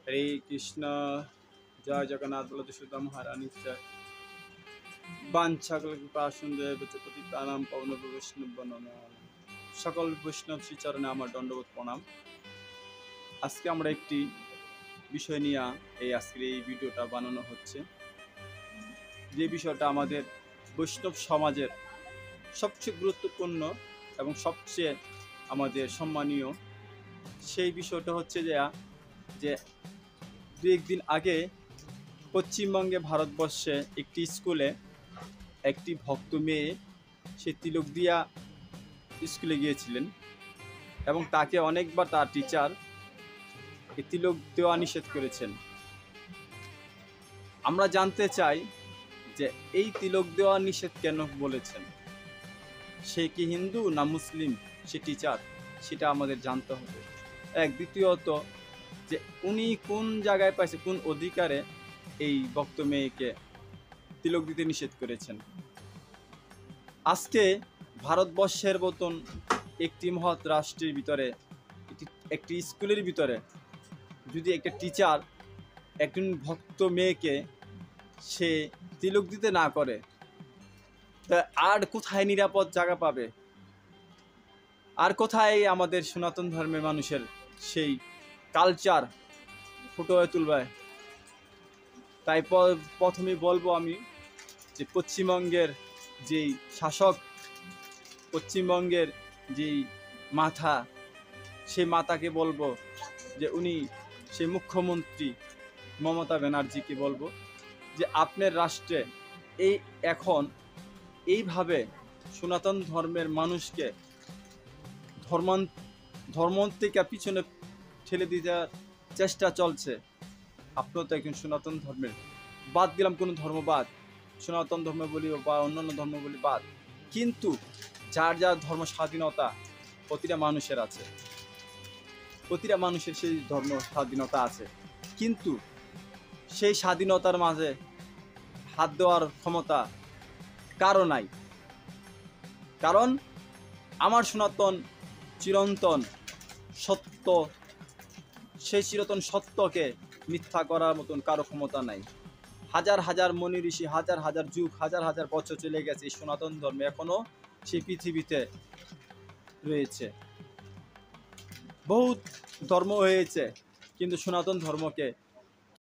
হরে কৃষ্ণ। জয় জগন্নাথ বলতে সুধা মহারানী জয়। বাঞ্ছাকল কৃপা সঞ্জয় বচপতি তানাম পবন বৈষ্ণব নম। সকল বৈষ্ণব শ্রীচরণে আমার দণ্ডবোধ প্রণাম। আজকে আমরা একটি বিষয় নিয়ে আজকের এই ভিডিওটা বানানো হচ্ছে, যে বিষয়টা আমাদের বৈষ্ণব সমাজের সবচেয়ে গুরুত্বপূর্ণ এবং সবচেয়ে আমাদের সম্মানীয়। সেই বিষয়টা হচ্ছে যে দু একদিন আগে পশ্চিমবঙ্গে ভারতবর্ষে একটি স্কুলে একটি ভক্ত মেয়ে সে তিলক দিয়া স্কুলে গিয়েছিলেন এবং তাকে অনেকবার তার টিচার এই তিলক দেওয়া নিষেধ করেছেন। আমরা জানতে চাই যে এই তিলক দেওয়া নিষেধ কেন বলেছেন, সে কি হিন্দু না মুসলিম, সে টিচার, সেটা আমাদের জানতে হবে। দ্বিতীয়ত যে উনি কোন জায়গায় পাইছে, কোন অধিকারে এই ভক্ত মেয়েকে তিলক দিতে নিষেধ করেছেন। আজকে ভারতবর্ষের মতন একটি মহৎ রাষ্ট্রের ভিতরে একটি স্কুলের ভিতরে যদি একটা টিচার একজন ভক্ত মেয়েকে সে তিলক দিতে না করে, তা আর কোথায় নিরাপদ জায়গা পাবে? আর কোথায় আমাদের সনাতন ধর্মের মানুষের সেই কালচার ফুটিয়ে তুলবে? তাই প্রথমে বলবো আমি যে পশ্চিমবঙ্গের যেই শাসক, পশ্চিমবঙ্গের যেই মাথা, সেই মাতাকে বলবো যে উনি সেই মুখ্যমন্ত্রী মমতা ব্যানার্জিকে বলবো যে আপনার রাষ্ট্রে এখন এইভাবে সনাতন ধর্মের মানুষকে ধর্ম থেকে পিছনে ঠেলে দিতে চেষ্টা চলছে। আপনার তো একজন সনাতন ধর্মের, বাদ দিলাম কোনো ধর্মবাদ, সনাতন ধর্ম বলি বা অন্যান্য ধর্ম বলি বাদ, কিন্তু যার যার ধর্ম স্বাধীনতা প্রতিটা মানুষের আছে, প্রতিটা মানুষের সেই ধর্ম স্বাধীনতা আছে, কিন্তু সেই স্বাধীনতার মাঝে হাত দেওয়ার ক্ষমতা কারো নাই। কারণ আমার সনাতন চিরন্তন সত্য, সেই চিরন্তন সত্যকে মিথ্যা করার মতন কারো ক্ষমতা নাই। হাজার হাজার মনি ঋষি, হাজার হাজার যুগ, হাজার হাজার বছর চলে গেছে, এই সনাতন ধর্মে এখনো সেই পৃথিবীতে রয়েছে। বহুত ধর্ম হয়েছে, কিন্তু সনাতন ধর্মকে